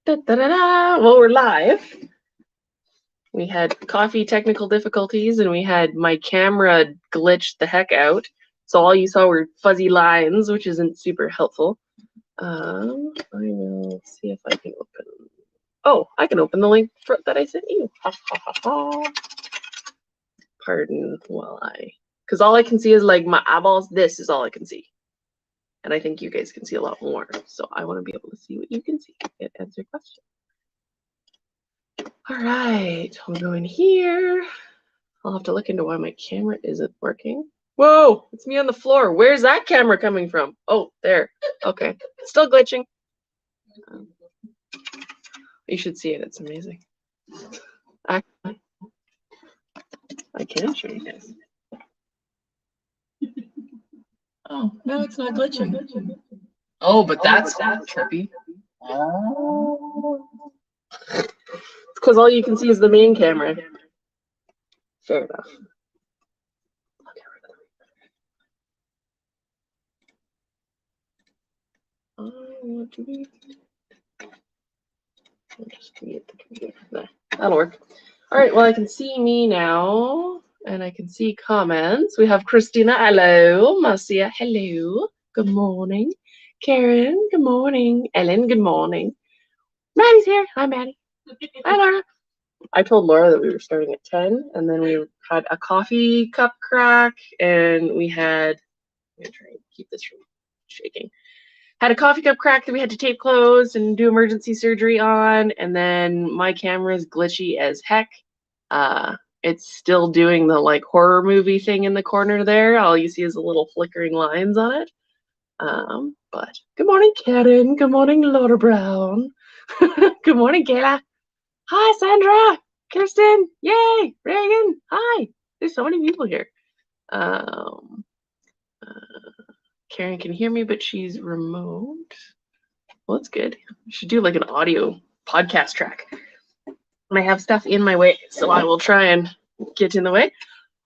Well, we're live. We had coffee technical difficulties and we had my camera glitched the heck out. So all you saw were fuzzy lines, which isn't super helpful. I will see if I can open. Oh, I can open the link that I sent you. Ha, ha, ha, ha. Pardon while because all I can see is like my eyeballs. This is all I can see. And I think you guys can see a lot more. So I want to be able to see what you can see and answer questions. All right, we'll go in here. I'll have to look into why my camera isn't working. Whoa, it's me on the floor. Where's that camera coming from? Oh, there. Okay, still glitching. You should see it. It's amazing. I can show you guys. Oh, no, it's not glitching. Oh, but that's trippy. Oh. It's because all you can see is the main camera. Fair enough. I want to be. I'll just create the computer. There, that'll work. All right, well, I can see me now, and I can see comments. We have Christina, hello. Marcia, hello. Good morning. Karen, good morning. Ellen, good morning. Maddie's here. Hi, Maddie. Hi, Laura. I told Laura that we were starting at 10, and then we had a coffee cup crack, and we had, I'm going to try and keep this from shaking. Had a coffee cup crack that we had to tape closed and do emergency surgery on, and then my camera is glitchy as heck. It's still doing the like horror movie thing in the corner there. All you see is the little flickering lines on it. But good morning, Karen. Good morning, Laura Brown. Good morning, Kayla. Hi, Sandra. Kirsten. Yay. Reagan. Hi. There's so many people here. Karen can hear me, but she's remote. Well, that's good. We should do like an audio podcast track. And I have stuff in my way, so I will try and get in the way.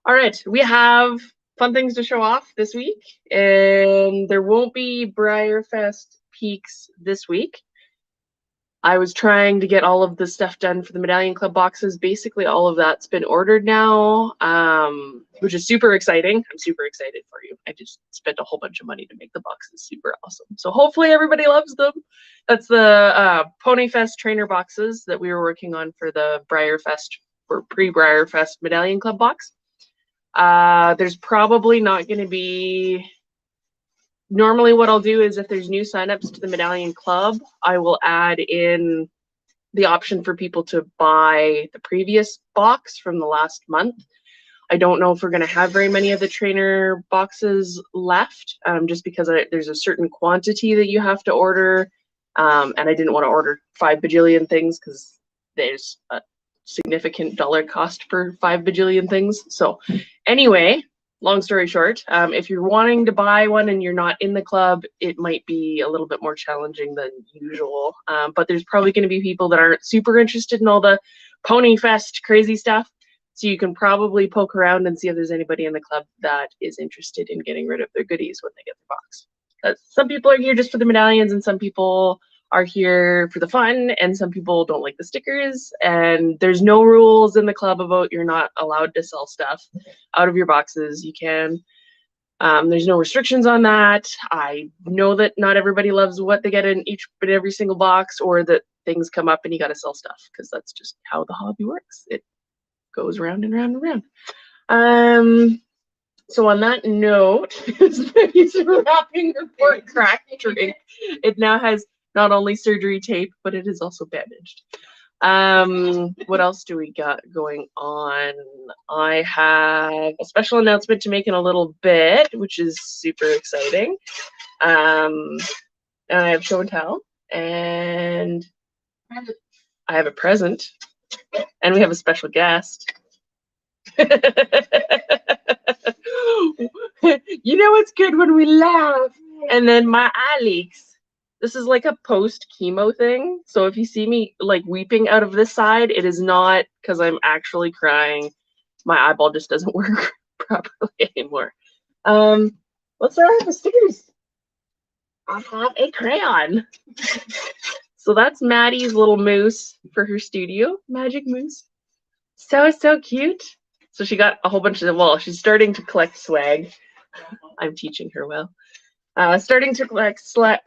All right, we have fun things to show off this week, and there won't be Briarfest Peaks this week. I was trying to get all of the stuff done for the Medallion Club boxes. Basically, all of that's been ordered now, which is super exciting. I'm super excited for you. I just spent a whole bunch of money to make the boxes super awesome. So hopefully everybody loves them. That's the Ponyfest trainer boxes that we were working on for the Briarfest or pre-Briarfest Medallion Club box. There's probably not going to be... Normally what I'll do is if there's new signups to the Medallion Club, I will add in the option for people to buy the previous box from the last month. I don't know if we're going to have very many of the trainer boxes left, just because there's a certain quantity that you have to order, and I didn't want to order 5 bajillion things because there's a significant dollar cost for 5 bajillion things. So anyway, long story short, if you're wanting to buy one and you're not in the club, it might be a little bit more challenging than usual. But there's probably going to be people that aren't super interested in all the Ponyfest crazy stuff. So you can probably poke around and see if there's anybody in the club that is interested in getting rid of their goodies when they get the box. Some people are here just for the medallions, and some people are here for the fun, and some people don't like the stickers. And there's no rules in the club about you're not allowed to sell stuff out of your boxes. You can. There's no restrictions on that. I know that not everybody loves what they get in each but every single box, or that things come up and you got to sell stuff, because that's just how the hobby works. It goes round and round and round. So on that note, he's wrapping report crack drink. It now has not only surgery tape, but it is also bandaged. What else do we got going on? I have a special announcement to make in a little bit, which is super exciting. And I have show and tell, and I have a present, and we have a special guest. You know what's good when we laugh and then my eye leaks. This is like a post-chemo thing. So if you see me like weeping out of this side, it is not because I'm actually crying. My eyeball just doesn't work properly anymore. Let's start with the stickers. I have a crayon. So that's Maddie's little moose for her studio, magic moose. So cute. So she got a whole bunch of, well, she's starting to collect swag. I'm teaching her well. Starting to collect slag.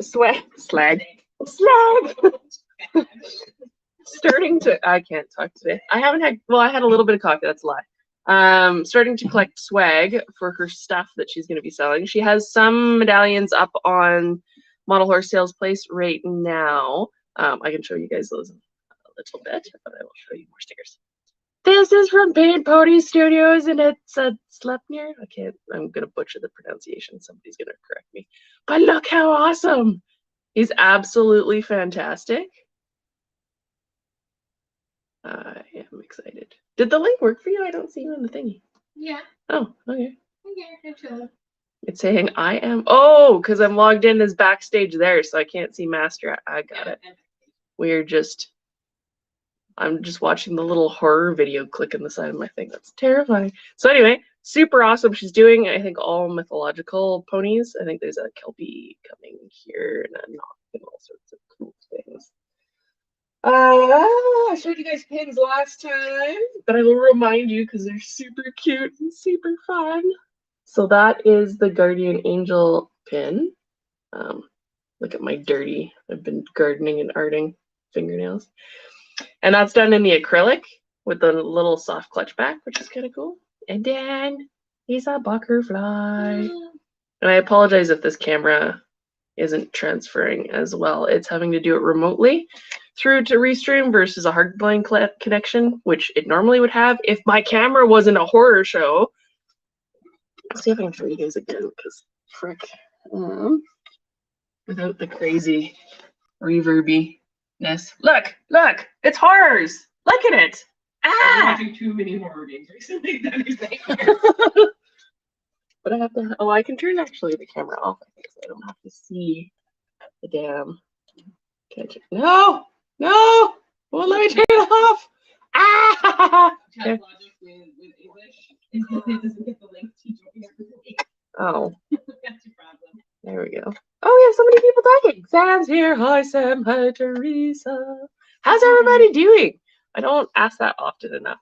Starting to, I can't talk today. I haven't had, well, I had a little bit of coffee, that's a lie. Starting to collect swag for her stuff that she's going to be selling. She has some medallions up on Model Horse Sales Place right now. I can show you guys those in a little bit, but I will show you more stickers. This is from Paint Pony Studios, and it's a Sleipnir. I'm going to butcher the pronunciation. Somebody's going to correct me. But look how awesome. He's absolutely fantastic. I am excited. Did the link work for you? I don't see you in the thingy. Yeah. Oh, okay. Okay, It's saying I am. Oh, because I'm logged in as backstage there, so I can't see master. I got it. We're just. I'm just watching the little horror video click on the side of my thing. That's terrifying. So anyway, super awesome. She's doing, I think, all mythological ponies. I think there's a Kelpie coming here and a Knock and all sorts of cool things. I showed you guys pins last time, but I will remind you because they're super cute and super fun. So that is the Guardian Angel pin. Look at my dirty, I've been gardening and arting fingernails. And that's done in the acrylic with the little soft clutch back, which is kind of cool. And then he's a butterfly. And I apologize if this camera isn't transferring as well. It's having to do it remotely through to Restream versus a hardline connection, which it normally would have if my camera wasn't a horror show. Let's see if I can show you guys again, because frick. Without the crazy reverby. Look, it's horrors. Look at it. I'm watching too many horror games recently. That is But I have to. Oh, I can turn actually the camera off. I think so I don't have to see the damn. No. Won't let me turn it off. Logic with English. It doesn't get the link to join everybody. Oh. That's your problem. There we go. Oh, we have so many people talking. Sam's here. Hi, Sam. Hi, Teresa. How's everybody doing? I don't ask that often enough.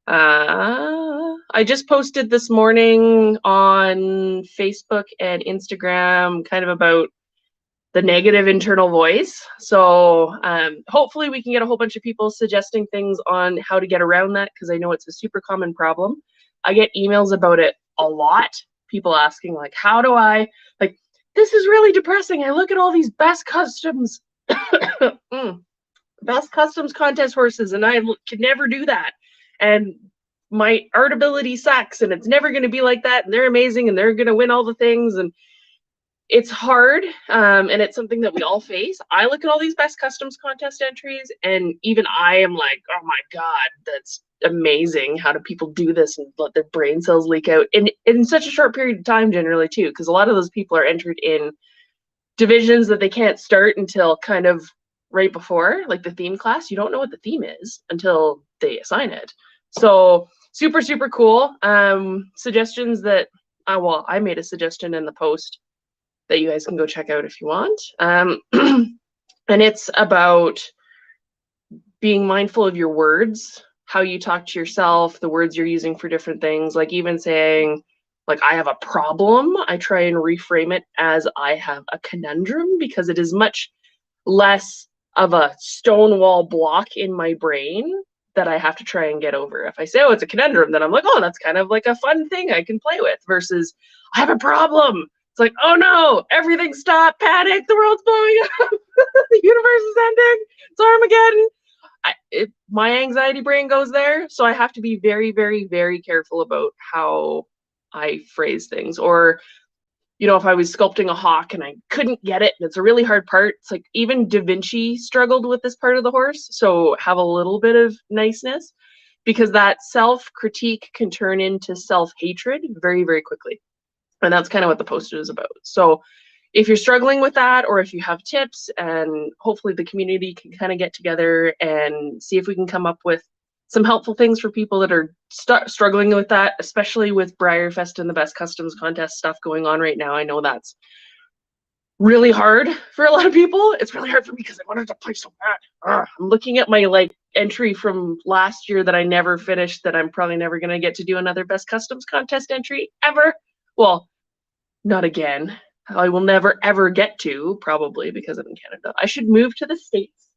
I just posted this morning on Facebook and Instagram kind of about the negative internal voice. So hopefully we can get a whole bunch of people suggesting things on how to get around that, because I know it's a super common problem. I get emails about it a lot. People asking like, how do I, like, this is really depressing. I look at all these best customs, best customs contest horses, and I could never do that. And my art ability sucks, and it's never going to be like that. And they're amazing, and they're going to win all the things. And it's hard, and it's something that we all face. I look at all these best customs contest entries, and even I am like, oh my God, that's amazing. How do people do this and let their brain cells leak out in such a short period of time, generally too? Because a lot of those people are entered in divisions that they can't start until kind of right before, like the theme class. You don't know what the theme is until they assign it. So super cool. Suggestions that I made a suggestion in the post that you guys can go check out if you want. And it's about being mindful of your words, how you talk to yourself, the words you're using for different things. Like even saying, like, I have a problem, I try and reframe it as I have a conundrum, because it is much less of a stonewall block in my brain that I have to try and get over. If I say, oh, it's a conundrum, then I'm like, oh, that's kind of like a fun thing I can play with, versus I have a problem. It's like, oh no, everything stopped, panic, the world's blowing up, the universe is ending, it's Armageddon. My anxiety brain goes there, so I have to be very careful about how I phrase things. Or, you know, if I was sculpting a hawk and I couldn't get it, and it's a really hard part, it's like even Da Vinci struggled with this part of the horse, so have a little bit of niceness, because that self-critique can turn into self-hatred very quickly. And that's kind of what the post is about. So if you're struggling with that, or if you have tips, and hopefully the community can kind of get together and see if we can come up with some helpful things for people that are struggling with that, especially with Briarfest and the Best Customs Contest stuff going on right now. I know that's really hard for a lot of people. It's really hard for me because I wanted to play so bad. I'm looking at my like entry from last year that I never finished, that I'm probably never going to get to do another best customs contest entry ever. Well, not again. I will never ever get to, probably because I'm in Canada. I should move to the States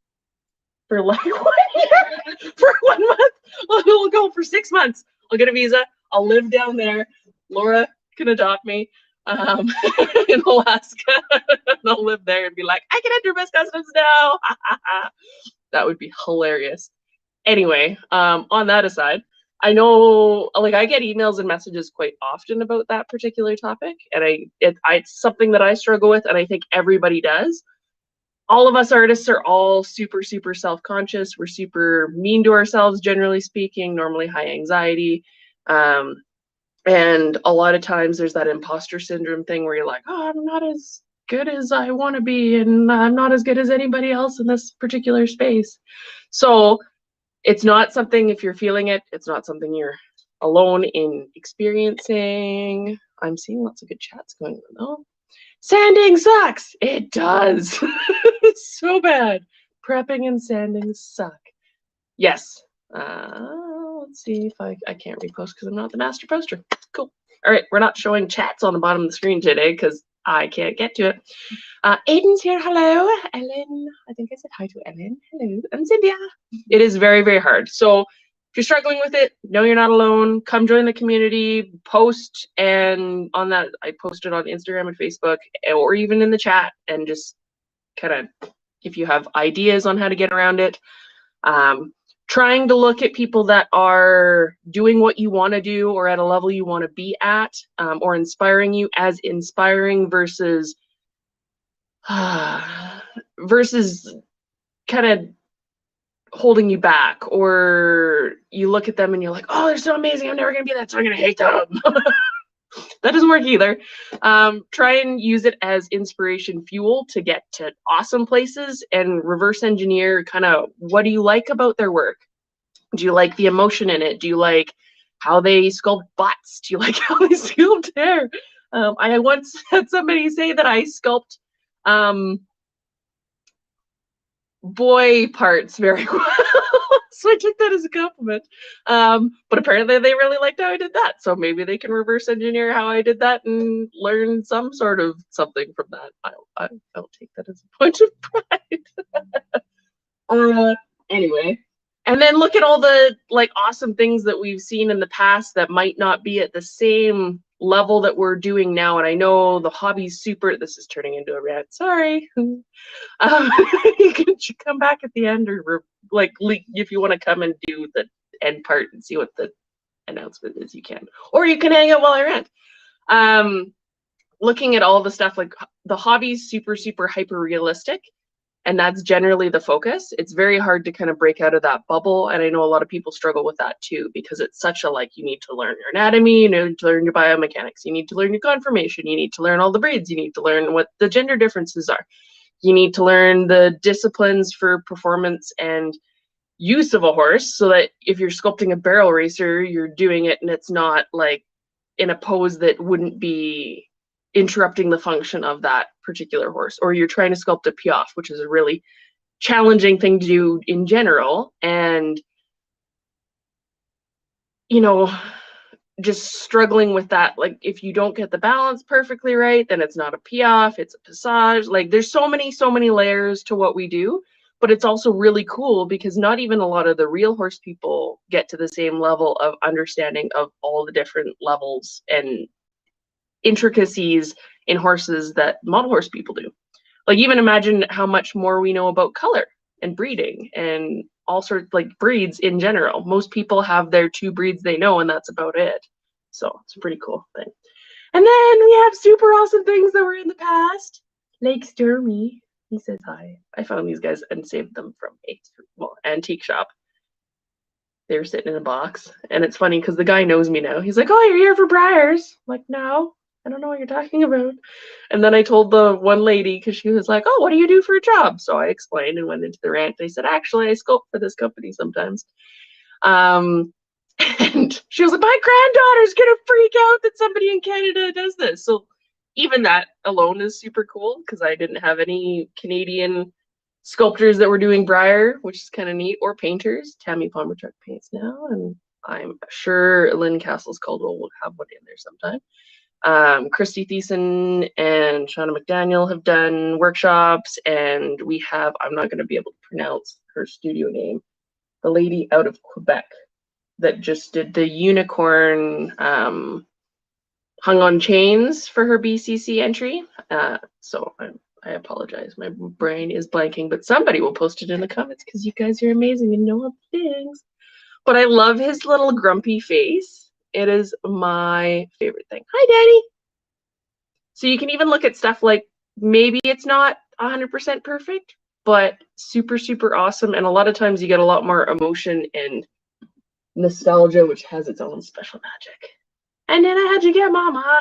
for like 1 year, for 1 month. We'll go for 6 months. I'll get a visa. I'll live down there. Laura can adopt me in Alaska. And I'll live there and be like, I can enter Best Customs now. That would be hilarious. Anyway, on that aside, I know, like, I get emails and messages quite often about that particular topic, and it's something that I struggle with, and I think everybody does. All of us artists are all super, super self-conscious. We're super mean to ourselves, generally speaking, normally high anxiety. And a lot of times there's that imposter syndrome thing where you're like, oh, I'm not as good as I want to be, and I'm not as good as anybody else in this particular space. So it's not something, if you're feeling it, it's not something you're alone in experiencing. I'm seeing lots of good chats going on though. Sanding sucks. It does. It's so bad. Prepping and sanding suck. Yes. Let's see if I can't repost because I'm not the master poster. Cool. All right, we're not showing chats on the bottom of the screen today because I can't get to it. Aiden's here. Hello. Ellen. I think I said hi to Ellen. Hello. And Cynthia. It is very, very hard. So if you're struggling with it, know you're not alone. Come join the community, post, and on that, I posted on Instagram and Facebook, or even in the chat, and just kind of, if you have ideas on how to get around it, trying to look at people that are doing what you want to do or at a level you want to be at, or inspiring you as inspiring versus kind of holding you back, or you look at them and you're like, oh, they're so amazing, I'm never gonna be that, so I'm gonna hate them. That doesn't work either. Try and use it as inspiration fuel to get to awesome places, and reverse engineer kind of, what do you like about their work? Do you like the emotion in it? Do you like how they sculpt butts? Do you like how they sculpt hair? I once had somebody say that I sculpt boy parts very well. So I took that as a compliment. But apparently they really liked how I did that. So maybe they can reverse engineer how I did that and learn some sort of something from that. I'll take that as a point of pride. Anyway. And then look at all the like awesome things that we've seen in the past that might not be at the same level that we're doing now. And I know the hobby's super, this is turning into a rant, sorry. You can come back at the end, or like if you want to come and do the end part and see what the announcement is, you can. Or you can hang out while I rant. Looking at all the stuff, like the hobby's super, super hyper realistic. And that's generally the focus. It's very hard to kind of break out of that bubble. And I know a lot of people struggle with that too, because it's such a, like, you need to learn your anatomy, you need to learn your biomechanics, you need to learn your conformation, you need to learn all the breeds, you need to learn what the gender differences are. You need to learn the disciplines for performance and use of a horse, so that if you're sculpting a barrel racer, you're doing it and it's not like in a pose that wouldn't be interrupting the function of that particular horse, or you're trying to sculpt a piaffe, which is a really challenging thing to do in general. And, you know, just struggling with that. Like, if you don't get the balance perfectly right, then it's not a piaffe, it's a passage. Like, there's so many layers to what we do, but it's also really cool because not even a lot of the real horse people get to the same level of understanding of all the different levels and intricacies in horses that model horse people do. Like, even imagine how much more we know about color and breeding and all sorts, like, breeds in general. Most people have their 2 breeds they know, and that's about it. So it's a pretty cool thing. And then we have super awesome things that were in the past. Lake Sturmy, he says hi. I found these guys and saved them from a antique shop. They were sitting in a box, and it's funny because the guy knows me now. He's like, oh, you're here for Briars. I'm like, no, I don't know what you're talking about. And then I told the one lady, because she was like, oh, what do you do for a job? So I explained and went into the rant. They said, actually, I sculpt for this company sometimes. And she was like, my granddaughter's going to freak out that somebody in Canada does this. So even that alone is super cool because I didn't have any Canadian sculptors that were doing Briar, which is kind of neat, or painters. Tammy Palmer Truck paints now, and I'm sure Lynn Castles Caldwell will have one in there sometime. Christy Thiessen and Shauna McDaniel have done workshops, and we have, I'm not going to be able to pronounce her studio name, the lady out of Quebec that just did the unicorn hung on chains for her BCC entry. So I apologize. My brain is blanking, but somebody will post it in the comments because you guys are amazing and know all the things. But I love his little grumpy face. It is my favorite thing. Hi, Daddy. So you can even look at stuff like maybe it's not 100% perfect, but super, super awesome. And a lot of times you get a lot more emotion and nostalgia, which has its own special magic. And then I had to get Mama,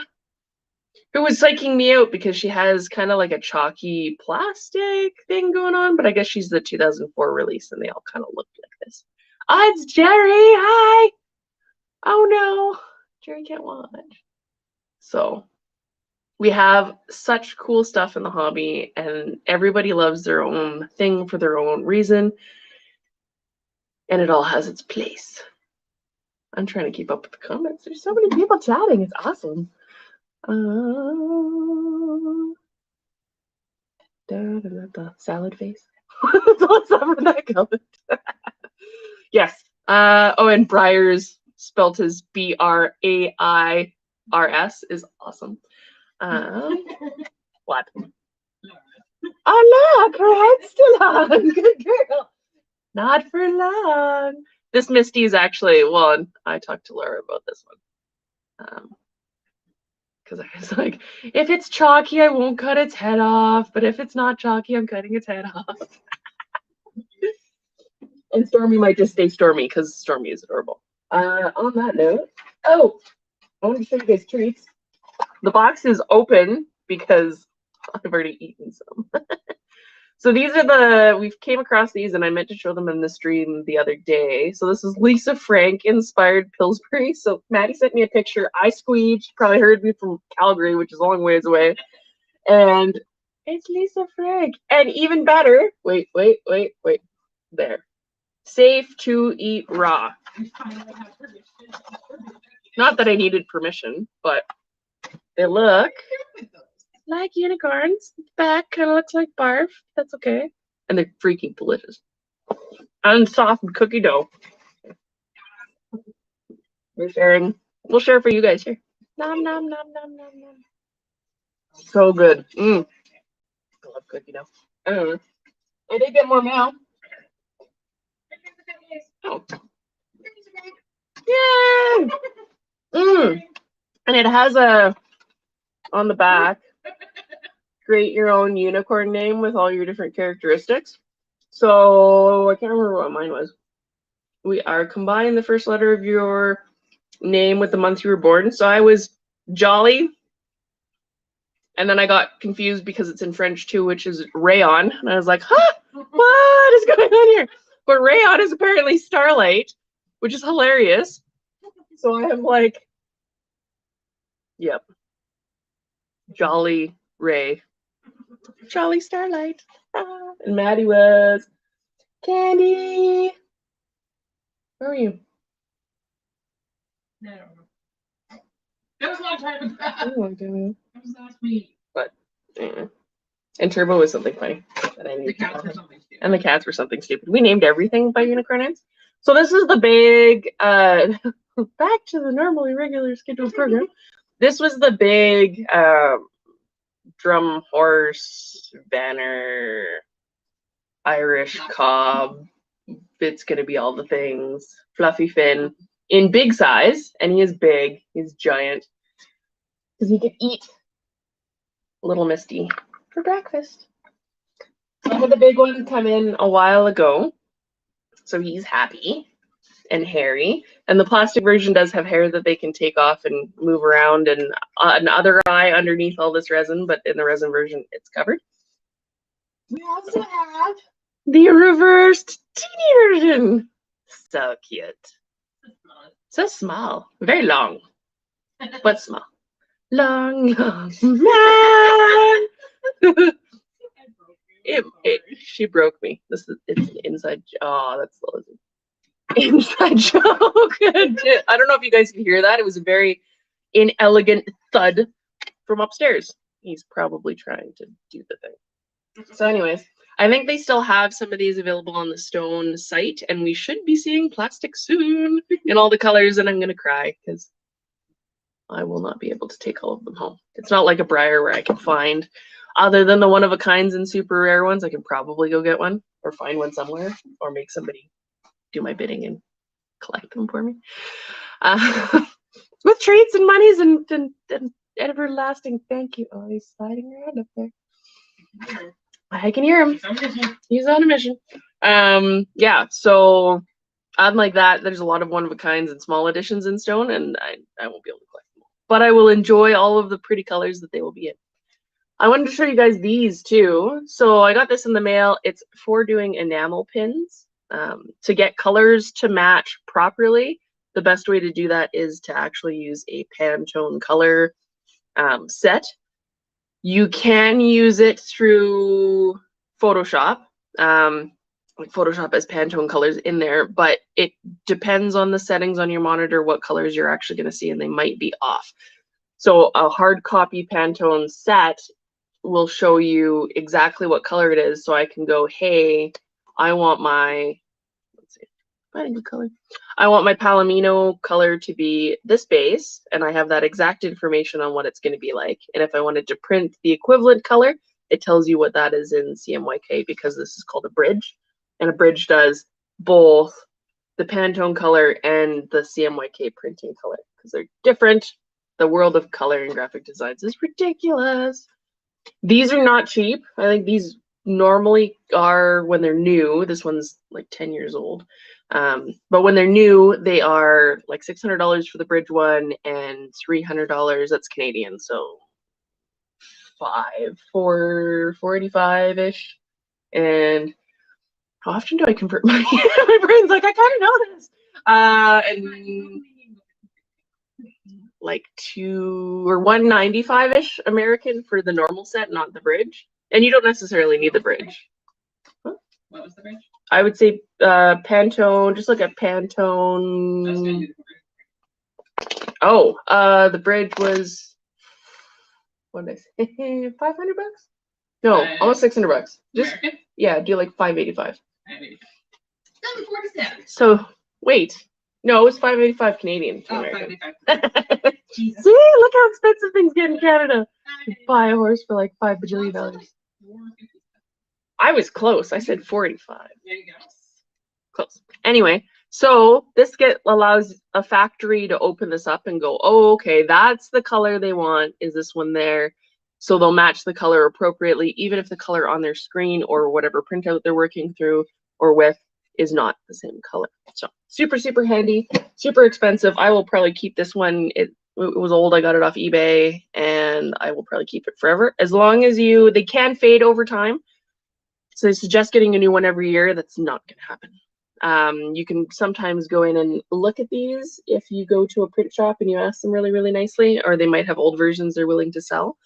who was psyching me out because she has kind of like a chalky plastic thing going on, but I guess she's the 2004 release and they all kind of look like this. Oh, it's Jerry. Hi. Oh no, Jerry can't watch. So we have such cool stuff in the hobby, and everybody loves their own thing for their own reason, and it all has its place. I'm trying to keep up with the comments. There's so many people chatting. It's awesome. Salad face. What's up with that comment? Yes. Oh, and Briar's spelt as Brairs is awesome. What? Oh, look, her head's still on. Good girl. Not for long. This Misty is actually, well, I talked to Laura about this one. Because I was like, if it's chalky, I won't cut its head off. But if it's not chalky, I'm cutting its head off. And Stormy might just stay Stormy because Stormy is adorable. On that note, oh, I want to show you guys treats. The box is open because I've already eaten some. So these are we came across these and I meant to show them in the stream the other day. So this is Lisa Frank inspired Pillsbury. So Maddie sent me a picture. I squeezed, probably heard me from Calgary, which is a long ways away. And it's Lisa Frank. And even better, wait. There. Safe to eat raw. Not that I needed permission, but they look like unicorns. The back kind of looks like barf. That's okay. And they're freaking delicious. And soft cookie dough. We're sharing. We'll share for you guys here. Nom, nom, nom, nom, nom, nom. So good. I love cookie dough. I don't know. I did get more now. Oh. Yay! And it has on the back, create your own unicorn name with all your different characteristics. So I can't remember what mine was. We are combining the first letter of your name with the month you were born. So I was Jolly. And then I got confused because it's in French too, which is Rayon. And I was like, huh, what is going on here? But Rayon is apparently Starlight, which is hilarious. So I am like, yep. Jolly Ray. Jolly Starlight. And Maddie was Candy. Where are you? I don't know. That was a long time ago. That was last week. But yeah. And Turbo was something funny. That I The cats were something stupid. And the cats were something stupid. We named everything by unicorns. So this is the big back to the normally regular scheduled program. This was the big drum horse banner Irish cob. It's gonna be all the things. Fluffy Finn in big size, and he is big. He's giant because he could eat little Misty for breakfast. Some of the big ones come in a while ago, so he's happy and hairy. And the plastic version does have hair that they can take off and move around, and another eye underneath all this resin, but in the resin version, it's covered. We also have the reversed teeny version. So cute. So small. Very long, but small. long, long man. She broke me. It's an inside. Oh, that's the lizard. Inside joke. I don't know if you guys can hear that. It was a very inelegant thud from upstairs. He's probably trying to do the thing. So, anyways, I think they still have some of these available on the Stone site, and we should be seeing plastic soon in all the colors. And I'm gonna cry because I will not be able to take all of them home. It's not like a Briar where I can find, other than the one of a kinds and super rare ones. I can probably go get one or find one somewhere or make somebody do my bidding and collect them for me. With treats and monies and everlasting thank you. Oh, he's sliding around up there. I can hear him. He's on a mission. Yeah, so unlike that, there's a lot of one-of-a-kinds and small editions in Stone, and I won't be able to collect them all. But I will enjoy all of the pretty colors that they will be in. I wanted to show you guys these too. So I got this in the mail. It's for doing enamel pins. To get colors to match properly, the best way to do that is to actually use a Pantone color set. You can use it through Photoshop. Photoshop has Pantone colors in there, but it depends on the settings on your monitor what colors you're actually going to see, and they might be off. So a hard copy Pantone set will show you exactly what color it is, so I can go, hey, I want my, let's see, finding a color. I want my Palomino color to be this base, and I have that exact information on what it's going to be like. And if I wanted to print the equivalent color, it tells you what that is in CMYK, because this is called a bridge. And a bridge does both the Pantone color and the CMYK printing color, because they're different. The world of color and graphic designs is ridiculous. These are not cheap. I think these normally are when they're new. This one's like 10 years old. But when they're new, they are like $600 for the bridge one and $300. That's Canadian, so $485-ish. And how often do I convert money? My brain's like, I kind of know this. And like $195-ish American for the normal set, not the bridge. And you don't necessarily need the bridge. Huh? What was the bridge? I would say Pantone. Just look at Pantone. Oh, the bridge was, what did I say? $500? No, almost $600. Just American? Yeah, do like $585. So wait, no, it was $585 Canadian. Oh, $585. See, look how expensive things get in Canada. You buy a horse for like $5 bajillion. I was close. I said $485. There you go. Close. Anyway, so this allows a factory to open this up and go, oh, okay, that's the color they want. Is this one there? So they'll match the color appropriately, even if the color on their screen or whatever printout they're working through or with is not the same color. So super, super handy, super expensive. I will probably keep this one. It was old. I got it off eBay, and I will probably keep it forever. As long as they can fade over time. So I suggest getting a new one every year. That's not going to happen. You can sometimes go in and look at these if you go to a print shop and you ask them really, really nicely, or they might have old versions they're willing to sell.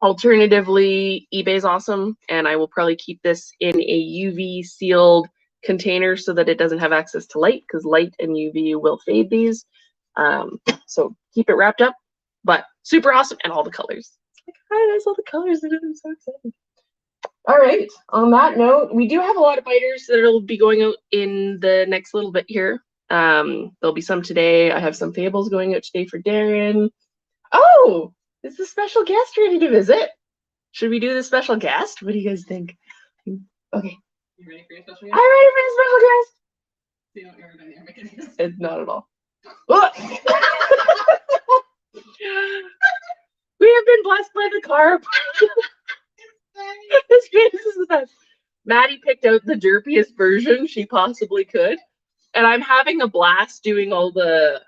Alternatively, eBay's awesome, and I will probably keep this in a UV sealed container so that it doesn't have access to light, because light and UV will fade these. So keep it wrapped up, but super awesome, and all the colors. Like, hi, there's all the colors in it. I'm so excited. All right, on that note, we do have a lot of biters that will be going out in the next little bit here. There'll be some today. I have some fables going out today for Darren. Oh, is the special guest ready to visit? Should we do the special guest? What do you guys think? Okay. You ready for your special guest? I'm ready for the special guest. See what your dynamic it is. It's not at all. We have been blessed by the carp. This face is the best. Maddie picked out the derpiest version she possibly could, and I'm having a blast doing all the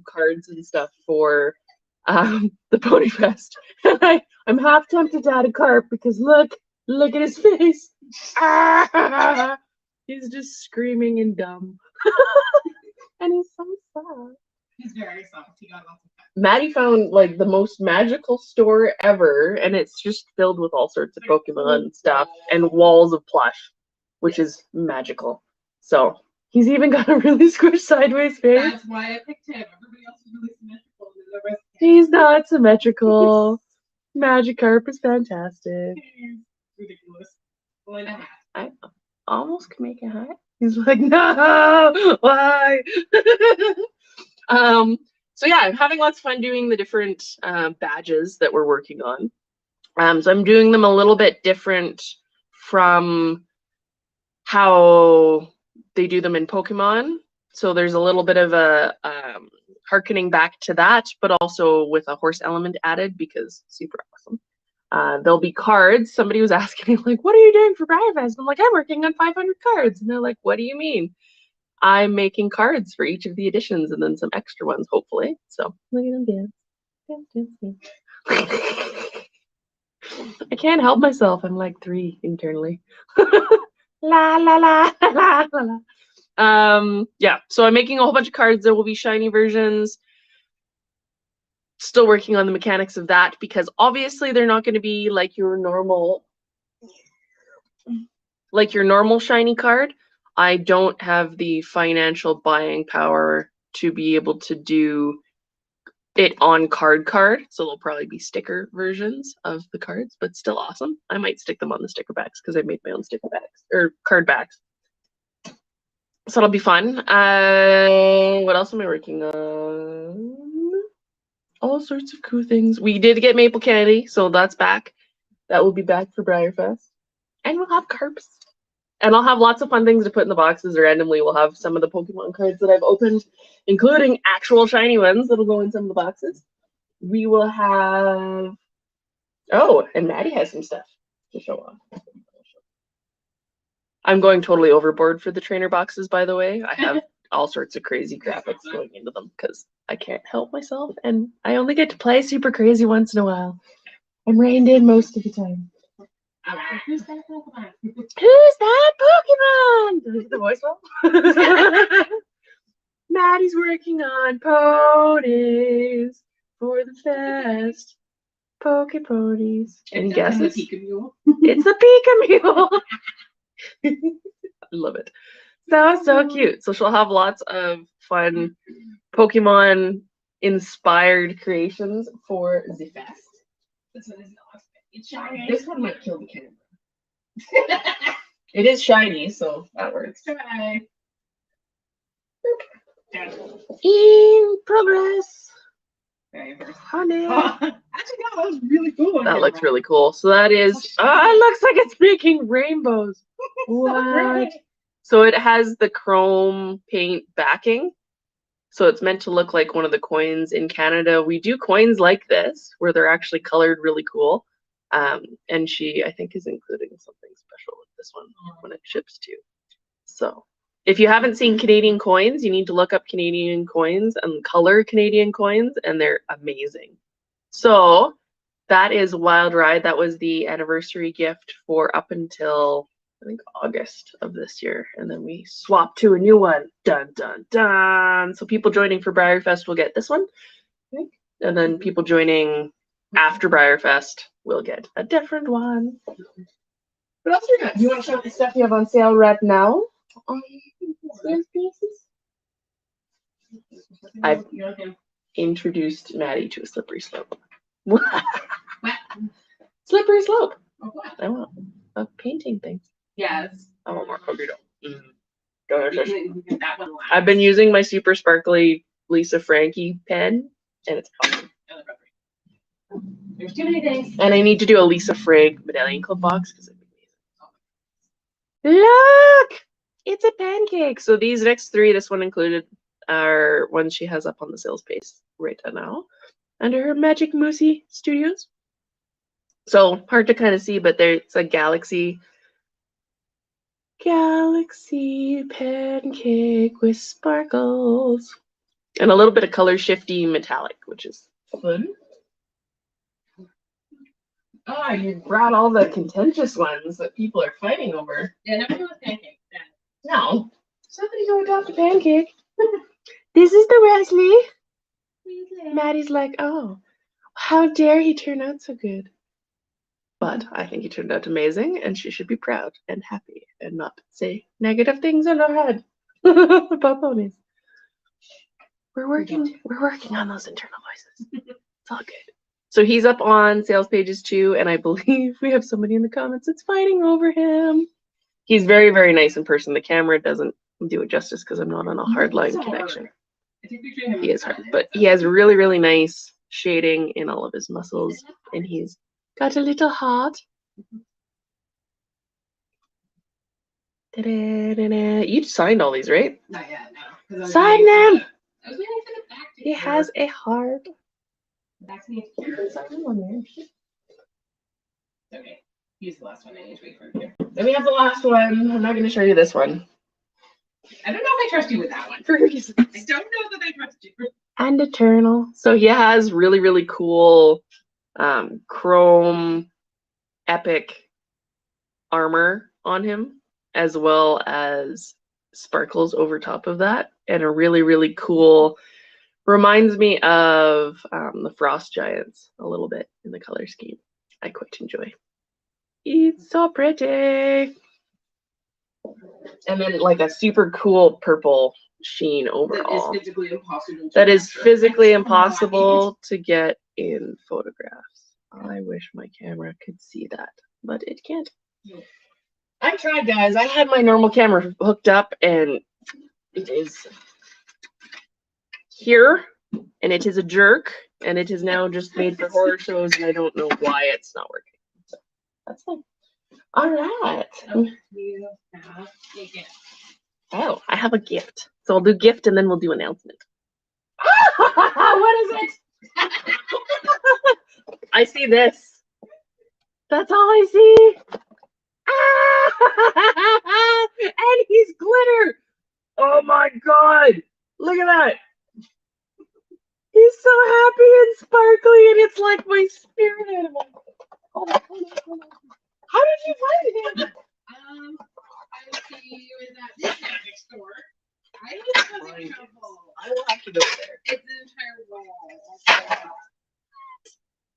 cards and stuff for the Pony Fest. I'm half tempted to add a carp because look at his face. He's just screaming and dumb. And he's so soft. He's very soft. He got lots of pets. Maddie found like the most magical store ever, and it's just filled with all sorts of Pokemon stuff and walls of plush, which is magical. So he's even got a really squished sideways face. That's why I picked him. Everybody else is really symmetrical. And the rest He's not symmetrical. Magikarp is fantastic. is ridiculous. Well, and a hat. I almost can make a hat. He's like, no, why? So yeah, I'm having lots of fun doing the different badges that we're working on. So I'm doing them a little bit different from how they do them in Pokemon. So there's a little bit of a harkening back to that, but also with a horse element added because super awesome. There'll be cards. Somebody was asking me, like, what are you doing for Briarfest? I'm like, I'm working on 500 cards. And they're like, what do you mean? I'm making cards for each of the editions and then some extra ones, hopefully. So look at them dance. Dance, dance, dance. I can't help myself. I'm like 3 internally. La la la la la la. Yeah, so I'm making a whole bunch of cards. There will be shiny versions. Still working on the mechanics of that because obviously they're not going to be like your normal shiny card. I don't have the financial buying power to be able to do it on card, so they'll probably be sticker versions of the cards, but still awesome. I might stick them on the sticker backs because I made my own sticker backs or card backs. So it'll be fun. What else am I working on? All sorts of cool things. We did get maple candy, so that's back. That will be back for Briarfest. And we'll have carps. And I'll have lots of fun things to put in the boxes randomly. We'll have some of the Pokemon cards that I've opened, including actual shiny ones that'll go in some of the boxes. We will have... Oh, and Maddie has some stuff to show off. I'm going totally overboard for the trainer boxes, by the way. I have all sorts of crazy graphics going into them because I can't help myself. And I only get to play super crazy once in a while. I'm reined in most of the time. Who's that Pokemon? Who's that Pokemon? Did I get the voice well? Maddie's working on ponies for the fest. Ponies. Any guesses? It's a Pika-Mule. I love it. So cute. So she'll have lots of fun Pokemon inspired creations for the fest. This one is not. It's shiny. This one might kill the camera. It is shiny, so that works. Try. In progress. Very first. Honey. Actually, that was really cool. That looks really cool. So that is, it looks like it's making rainbows. What? So it has the chrome paint backing. So it's meant to look like one of the coins in Canada. We do coins like this, where they're actually colored really cool. And she, I think, is including something special with this one when it ships too. So if you haven't seen Canadian coins, you need to look up Canadian coins and color Canadian coins, and they're amazing. So that is Wild Ride. That was the anniversary gift for up until, I think, August of this year. And then we swapped to a new one. Dun, dun, dun. So people joining for Briarfest will get this one, I think. And then people joining after Briarfest will get a different one. What else you got? Do you want to show the stuff you have on sale right now? I've introduced Maddie to a slippery slope. Slippery slope. I want a painting thing. Yes. I want more cookie dough. That one last. I've been using my super sparkly Lisa Frankie pen, and it's awesome. There's too many things. And I need to do a Lisa Frank medallion club box because it'd be amazing. Look! It's a pancake. So these next 3, this one included, are ones she has up on the sales page right now under her Magic Moosey Studios. So hard to kind of see, but there's a galaxy pancake with sparkles and a little bit of color shifty metallic, which is fun. Oh, you brought all the contentious ones that people are fighting over. Yeah, never do a pancake. No. Somebody go adopt a pancake. This is the Wesley. Maddie's like, oh, how dare he turn out so good? But I think he turned out amazing, and she should be proud and happy and not say negative things in her head about ponies. We're working on those internal voices. It's all good. So he's up on sales pages too, and I believe we have somebody in the comments that's fighting over him. He's very, very nice in person. The camera doesn't do it justice because I'm not on a hardline connection. He is hard, but he has really, really nice shading in all of his muscles, and he's got a little heart. Da-da-da-da. You signed all these, right? Not yet, no. Sign them! I was waiting for the back to He has a heart. Back to me. Okay. Use the last one. I need to wait for him here. Then we have the last one. I'm not going to show you this one. I don't know if I trust you with that one. For reasons. I don't know that I trust you. And Eternal. So he has really, really cool chrome epic armor on him, as well as sparkles over top of that, and a really, really cool, reminds me of the Frost Giants a little bit in the color scheme. I quite enjoy. It's so pretty. And then like a super cool purple sheen overall. That is physically impossible. That is physically impossible to get in photographs. I wish my camera could see that, but it can't. I tried, guys. I had my normal camera hooked up, and it is here, and it is a jerk, and it is now just made for horror shows, and I don't know why it's not working. So that's fine. All right. You have a gift. Oh, I have a gift. So I'll do gift, and then we'll do announcement. What is it? I see this. That's all I see. And he's glitter. Oh my god. Look at that. He's so happy and sparkly, and it's like my spirit animal. Hold on. How did you find him? I see you in that discount store. I was a couple. I will have to go there. It's an entire wall.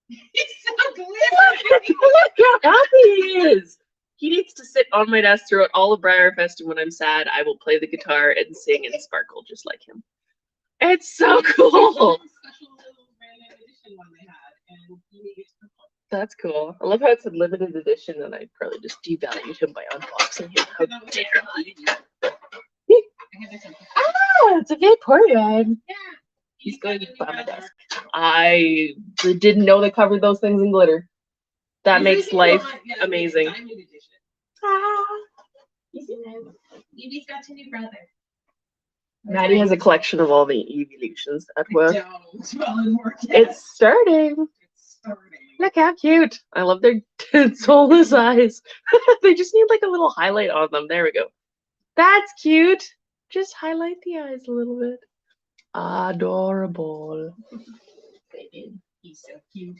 He's so glittery. Look how happy he is. He needs to sit on my desk throughout all of Briarfest, and when I'm sad, I will play the guitar and sing and sparkle just like him. It's so cool. Special little random edition one they had, and you need it to come. That's cool. I love how it's a limited edition, and I probably just devalued him by unboxing him. How dare he? Ah, it's a big portrait. Yeah. He's going to buy my desk. I didn't know they covered those things in glitter. That makes life amazing. Evie's got a new brother. Maddie has a collection of all the evolutions at work. Don't. It's starting. It's starting. Look how cute. I love their soulless eyes. They just need like a little highlight on them. There we go. That's cute. Just highlight the eyes a little bit. Adorable. He's so cute.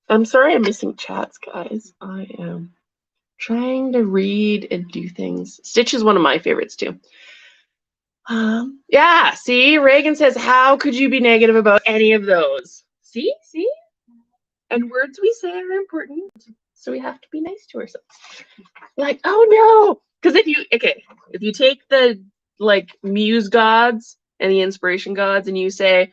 I'm sorry I'm missing chats, guys. I am trying to read and do things. Stitch is one of my favorites too. Yeah, see, Reagan says, how could you be negative about any of those? See? And words we say are important, so we have to be nice to ourselves. Like, oh no, because if you take the like muse gods and the inspiration gods and you say,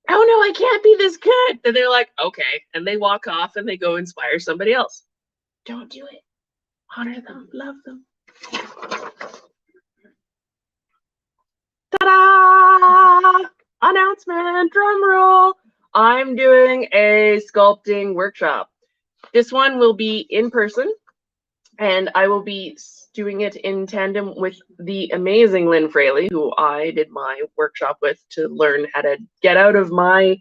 oh no, I can't be this good, then they're like, okay, and they walk off and they go inspire somebody else. Don't do it. Honor them, love them. Ta-da! Announcement, drum roll. I'm doing a sculpting workshop. This one will be in person, and I will be doing it in tandem with the amazing Lynn Fraley, who I did my workshop with to learn how to get out of my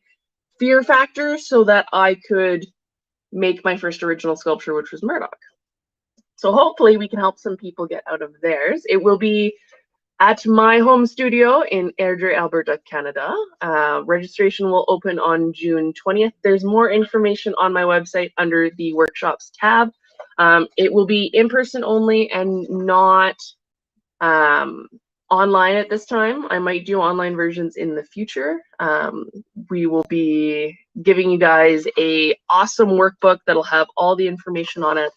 fear factor so that I could make my first original sculpture, which was Murdoch. So hopefully we can help some people get out of theirs. It will be at my home studio in Airdrie, Alberta, Canada. Registration will open on June 20th. There's more information on my website under the workshops tab. It will be in person only and not online at this time. I might do online versions in the future. We will be giving you guys a awesome workbook that'll have all the information on it,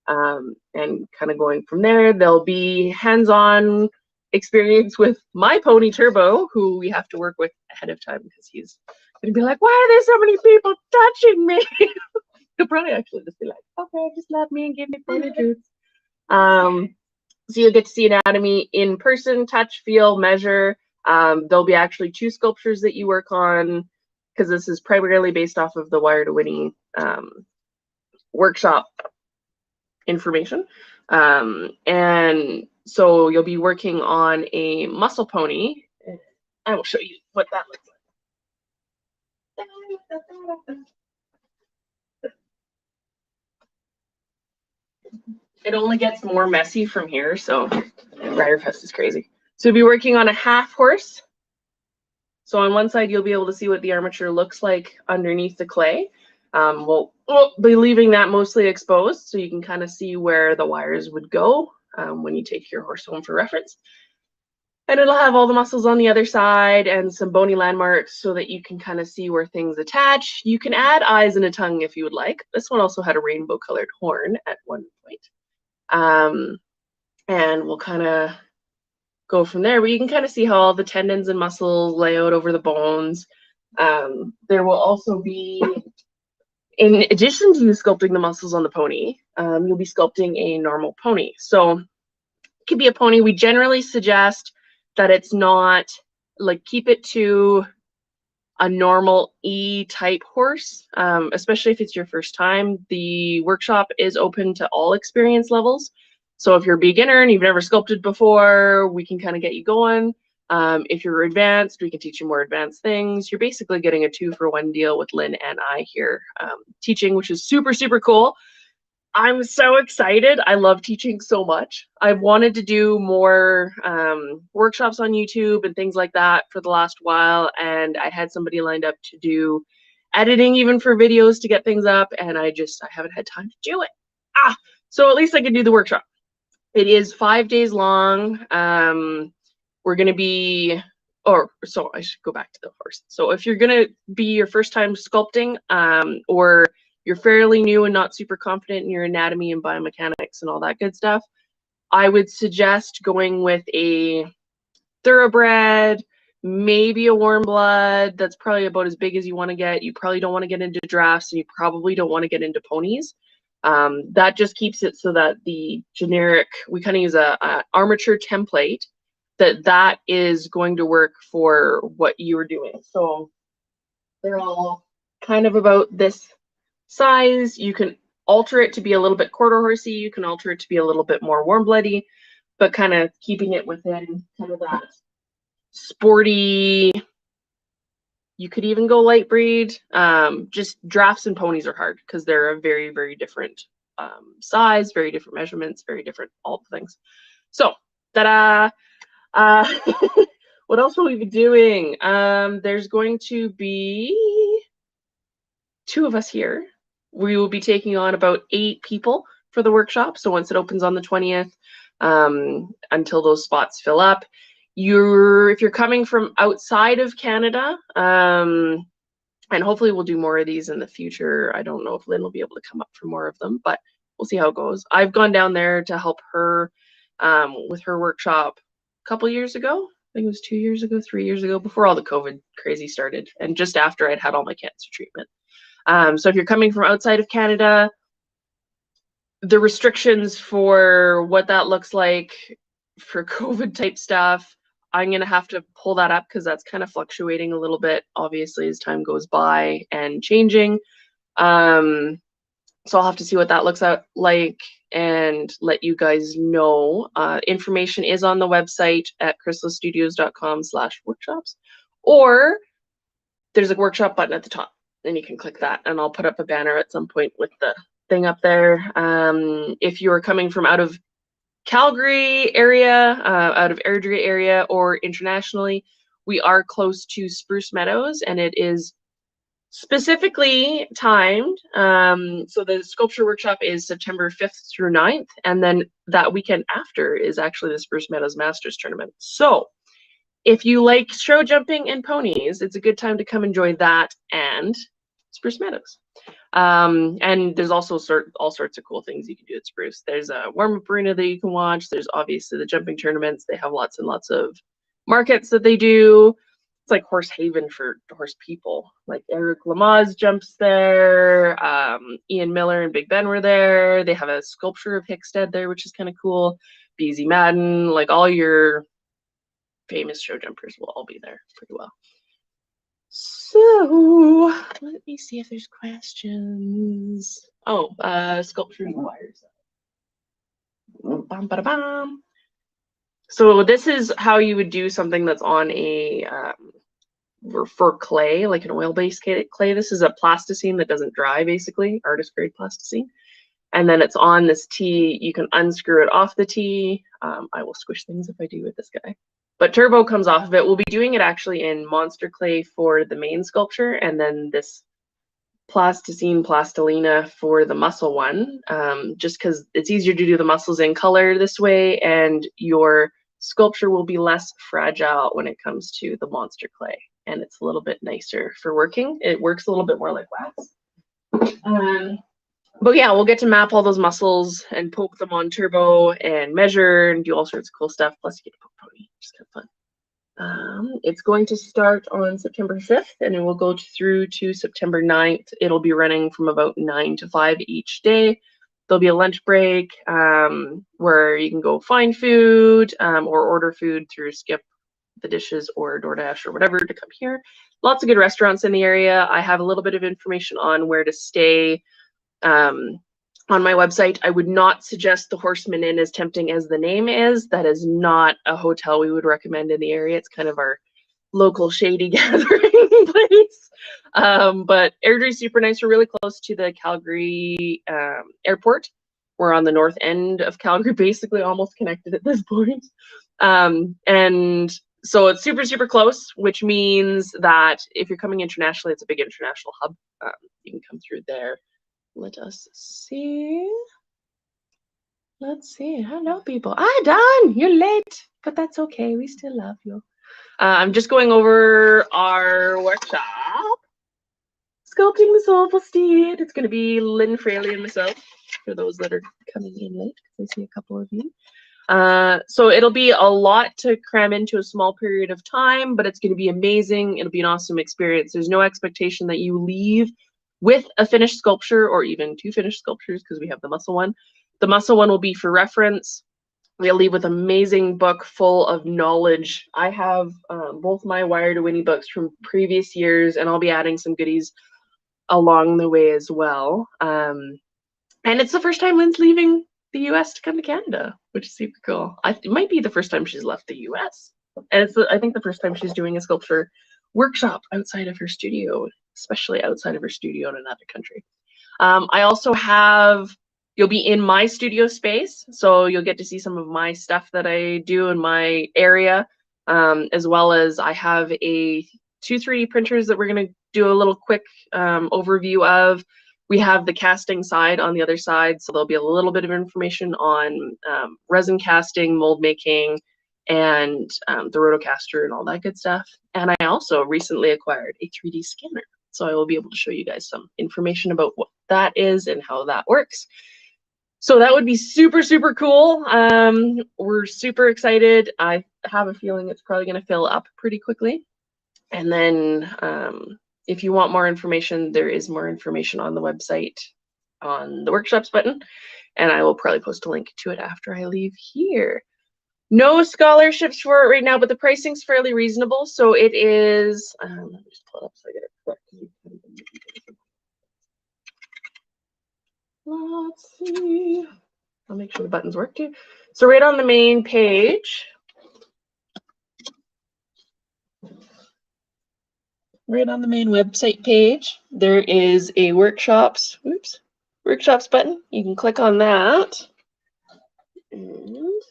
and kind of going from there. There'll be hands-on experience with my pony Turbo, who we have to work with ahead of time because he's gonna be like, why are there so many people touching me? He'll probably actually just be like, okay, just love me and give me pony treats. So you'll get to see anatomy in person, touch, feel, measure. There'll be actually 2 sculptures that you work on, because this is primarily based off of the Wire to Winnie workshop information. And so you'll be working on a muscle pony. I will show you what that looks like. It only gets more messy from here, so Riderfest is crazy. So you'll be working on a half horse. So on one side, you'll be able to see what the armature looks like underneath the clay. We'll be leaving that mostly exposed, so you can kind of see where the wires would go when you take your horse home for reference. And it'll have all the muscles on the other side and some bony landmarks so that you can kind of see where things attach. You can add eyes and a tongue if you would like. This one also had a rainbow colored horn at one point. And we'll kind of go from there, but you can kind of see how all the tendons and muscles lay out over the bones. There will also be, in addition to sculpting the muscles on the pony, you'll be sculpting a normal pony. So it could be a pony. We generally suggest that it's not, like, keep it to a normal E-type horse, especially if it's your first time. The workshop is open to all experience levels. So if you're a beginner and you've never sculpted before, we can kind of get you going. If you're advanced, we can teach you more advanced things. You're basically getting a 2-for-1 deal with Lynn and I here teaching, which is super, super cool. I'm so excited. I love teaching so much. I've wanted to do more workshops on YouTube and things like that for the last while, and I had somebody lined up to do editing even for videos to get things up, and I haven't had time to do it. So at least I can do the workshop. It is 5 days long. We're going to be, so I should go back to the horse. So if you're going to be your first time sculpting, or you're fairly new and not super confident in your anatomy and biomechanics and all that good stuff, I would suggest going with a thoroughbred, maybe a warm blood. That's probably about as big as you want to get. You probably don't want to get into drafts, and you probably don't want to get into ponies. That just keeps it so that the generic, we kind of use a armature template that is going to work for what you are doing. So they're all kind of about this size. You can alter it to be a little bit quarter horsey. You can alter it to be a little bit more warm bloody, but kind of keeping it within kind of that sporty. You could even go light breed. Just drafts and ponies are hard because they're a very, very different size, very different measurements, very different all the things. So, ta-da! What else will we be doing? There's going to be 2 of us here. We will be taking on about 8 people for the workshop. So once it opens on the 20th, until those spots fill up, if you're coming from outside of Canada, and hopefully we'll do more of these in the future. I don't know if Lynn will be able to come up for more of them, but we'll see how it goes. I've gone down there to help her with her workshop a couple years ago. I think it was 2 years ago, 3 years ago, before all the COVID crazy started, and just after I'd had all my cancer treatment. So if you're coming from outside of Canada, the restrictions for what that looks like for COVID type stuff, I'm going to have to pull that up because that's kind of fluctuating a little bit, obviously, as time goes by and changing. So I'll have to see what that looks like and let you guys know. Information is on the website at chryslerstudios.com/workshops, or there's a workshop button at the top, and you can click that, and I'll put up a banner at some point with the thing up there. If you're coming from out of Calgary area, out of Airdrie area, or internationally, we are close to Spruce Meadows, and it is specifically timed. So the sculpture workshop is September 5th through 9th, and then that weekend after is actually the Spruce Meadows Masters tournament. So if you like show jumping and ponies, it's a good time to come enjoy that and Spruce Meadows. And there's also all sorts of cool things you can do at Spruce. There's a warm-up arena that you can watch. There's obviously the jumping tournaments. They have lots and lots of markets that they do. It's like horse haven for horse people. Like Eric Lamaze jumps there. Ian Miller and Big Ben were there. They have a sculpture of Hickstead there, which is kind of cool. BZ Madden, like all your famous show jumpers will all be there pretty well. So let me see if there's questions. Oh, sculpture and wires. Bam, bada, bam. So this is how you would do something that's on a for clay, like an oil-based clay. This is a plasticine that doesn't dry, basically, artist grade plasticine. And then it's on this tee. You can unscrew it off the tee. I will squish things if I do with this guy. But turbo comes off of it. We'll be doing it actually in monster clay for the main sculpture, and then this plasticine plastilina for the muscle one, just because it's easier to do the muscles in color this way, and your sculpture will be less fragile when it comes to the monster clay, and it's a little bit nicer for working. It works a little bit more like wax. But yeah, we'll get to map all those muscles and poke them on turbo and measure and do all sorts of cool stuff. Plus, you get to poke pony, which is kind of fun. It's going to start on September 5th and it will go through to September 9th. It'll be running from about 9 to 5 each day. There'll be a lunch break where you can go find food or order food through Skip the Dishes or DoorDash or whatever to come here. Lots of good restaurants in the area. I have a little bit of information on where to stay on my website. I would not suggest the Horseman Inn, as tempting as the name is. That is not a hotel we would recommend in the area. It's kind of our local shady gathering place. But Airdrie's super nice. We're really close to the Calgary airport. We're on the north end of Calgary, basically almost connected at this point. And so it's super, super close, which means that if you're coming internationally, it's a big international hub. You can come through there. Let us see. Let's see. Hello, people. Don, you're late, but that's okay. We still love you. I'm just going over our workshop. Sculpting the Soulful Steed. It's going to be Lynn Fraley and myself, for those that are coming in late, because I see a couple of you. So it'll be a lot to cram into a small period of time, but it's going to be amazing. It'll be an awesome experience. There's no expectation that you leave with a finished sculpture or even 2 finished sculptures, because we have the muscle one. The muscle one will be for reference. We'll leave with an amazing book full of knowledge. I have both my Wire to Winnie books from previous years, and I'll be adding some goodies along the way as well. And it's the first time Lynn's leaving the US to come to Canada, which is super cool. It might be the first time she's left the US. And it's, I think, the first time she's doing a sculpture workshop outside of her studio, especially outside of her studio in another country. I also have, you'll be in my studio space, so you'll get to see some of my stuff that I do in my area, as well as I have two 3D printers that we're going to do a little quick overview of. We have the casting side on the other side, so there'll be a little bit of information on resin casting, mold making, and the rotocaster and all that good stuff. And I also recently acquired a 3D scanner, so I will be able to show you guys some information about what that is and how that works. So that would be super, super cool. We're super excited. I have a feeling it's probably going to fill up pretty quickly. And then if you want more information, there is more information on the website on the workshops button. And I will probably post a link to it after I leave here. No scholarships for it right now, but the pricing's fairly reasonable. So it is, let me just pull it up so I get it correct. Let's see. I'll make sure the buttons work too. So right on the main page, right on the main website page, there is a workshops button. You can click on that. And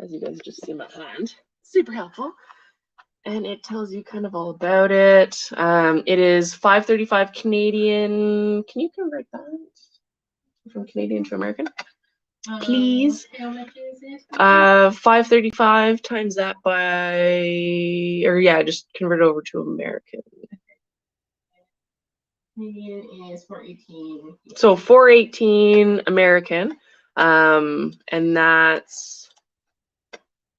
as you guys just see my hand, super helpful. and it tells you kind of all about it. It is $5.35 Canadian. Can you convert that from Canadian to American? Please. How much is it? $5.35 times that by, or yeah, just convert it over to American. Canadian is $4.18. So $4.18 American, and that's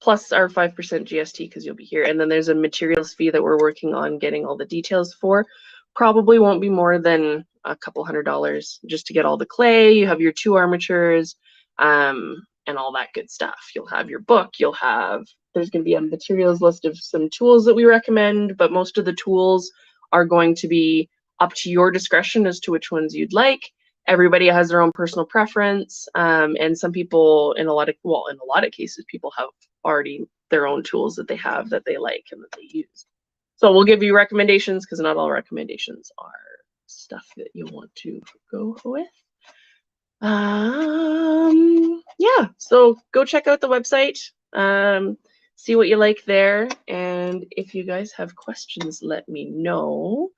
plus our 5% GST because you'll be here. And then there's a materials fee that we're working on getting all the details for. Probably won't be more than a couple $100 just to get all the clay. You have your 2 armatures, and all that good stuff. You'll have your book. There's going to be a materials list of some tools that we recommend, but most of the tools are going to be up to your discretion as to which ones you'd like. Everybody has their own personal preference, and some people, in a lot of cases, people have already their own tools that they have that they like and that they use. So we'll give you recommendations because not all recommendations are stuff that you want to go with. Yeah, so go check out the website, see what you like there, and if you guys have questions, let me know.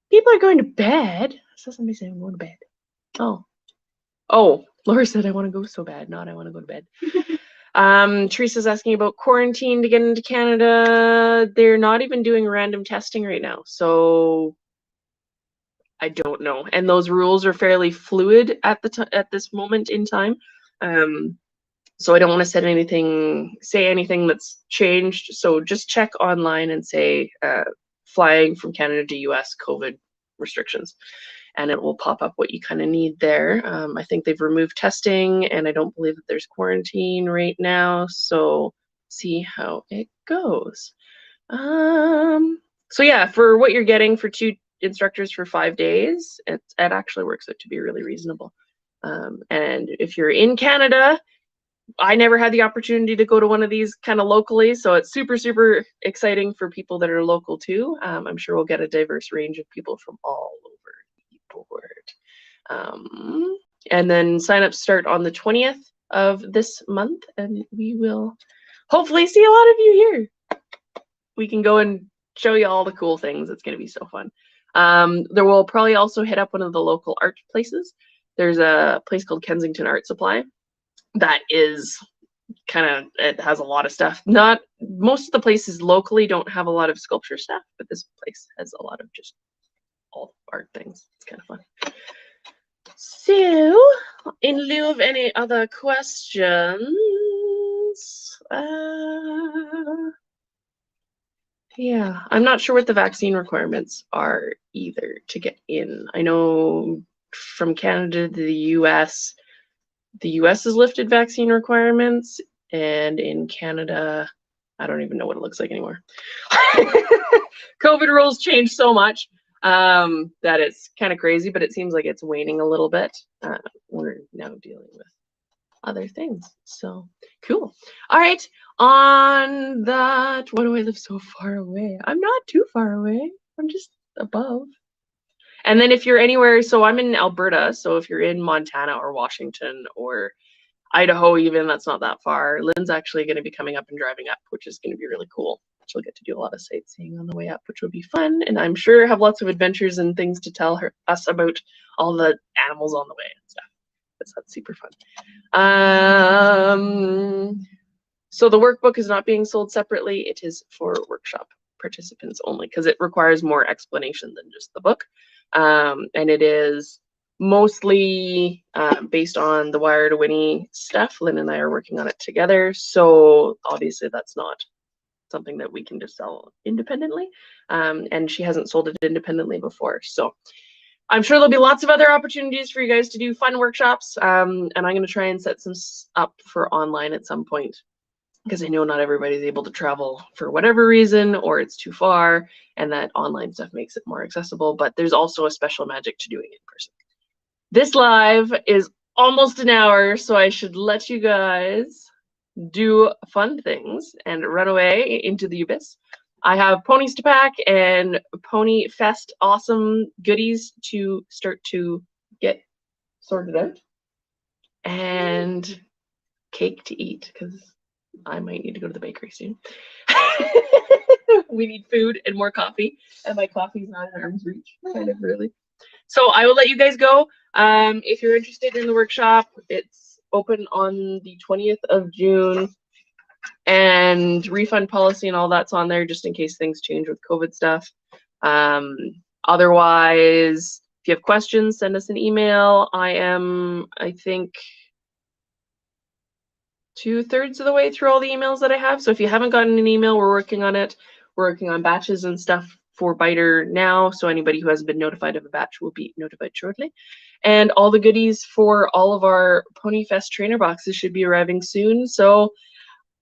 People are going to bed. I saw somebody saying I'm going to bed. Oh, Laura said I want to go so bad, not I want to go to bed. Teresa's asking about quarantine to get into Canada. They're not even doing random testing right now, so I don't know. And those rules are fairly fluid at this moment in time. So I don't want to say anything that's changed. So just check online and say flying from Canada to US COVID restrictions, and it will pop up what you kind of need there. I think they've removed testing, and I don't believe that there's quarantine right now. So see how it goes. So yeah, for what you're getting for 2 instructors for 5 days, it actually works out to be really reasonable. And if you're in Canada, I never had the opportunity to go to one of these kind of locally, so it's super, super exciting for people that are local too. I'm sure we'll get a diverse range of people from all over the board. And then sign-ups start on the 20th of this month, and we will hopefully see a lot of you here. We can go and show you all the cool things. It's going to be so fun. There will probably also hit up one of the local art places. There's a place called Kensington Art Supply that is it has a lot of stuff. Not most of the places locally don't have a lot of sculpture stuff, but this place has a lot of just all art things. It's kind of fun. So, in lieu of any other questions, yeah, I'm not sure what the vaccine requirements are either to get in. I know from Canada to the US has lifted vaccine requirements, and in Canada, I don't even know what it looks like anymore. COVID rules change so much that it's kind of crazy, but it seems like it's waning a little bit. We're now dealing with other things. So cool. All right. On that, why do I live so far away? I'm not too far away. I'm just above. And then if you're anywhere, so I'm in Alberta, so if you're in Montana or Washington or Idaho even, that's not that far. Lynn's actually going to be coming up and driving up, which is going to be really cool. She'll get to do a lot of sightseeing on the way up, which will be fun. And I'm sure have lots of adventures and things to tell us about all the animals on the way and stuff. That's super fun. So the workbook is not being sold separately. It is for workshop participants only because it requires more explanation than just the book. And it is mostly based on the Wire to Winnie stuff. Lynn and I are working on it together. So obviously that's not something that we can just sell independently. And she hasn't sold it independently before. So I'm sure there'll be lots of other opportunities for you guys to do fun workshops. And I'm going to try and set some up for online at some point, because I know not everybody's able to travel for whatever reason, or it's too far, and that online stuff makes it more accessible. But there's also a special magic to doing it in person. This live is almost an hour, so I should let you guys do fun things and run away into the abyss. I have ponies to pack and Pony Fest awesome goodies to start to get sorted out, and cake to eat because I might need to go to the bakery soon. We need food and more coffee, and my coffee's not in arm's reach, kind of really. So I will let you guys go. If you're interested in the workshop, it's open on the 20th of June, and refund policy and all that's on there just in case things change with COVID stuff. Otherwise, if you have questions, send us an email. I think, 2/3 of the way through all the emails that I have. So if you haven't gotten an email, we're working on it. We're working on batches and stuff for Biter now. So anybody who hasn't been notified of a batch will be notified shortly. And all the goodies for all of our Pony Fest trainer boxes should be arriving soon. So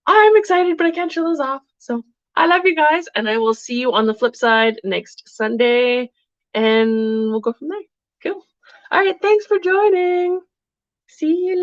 I'm excited, but I can't show those off. So I love you guys, and I will see you on the flip side next Sunday, and we'll go from there. Cool. All right, thanks for joining. See you later.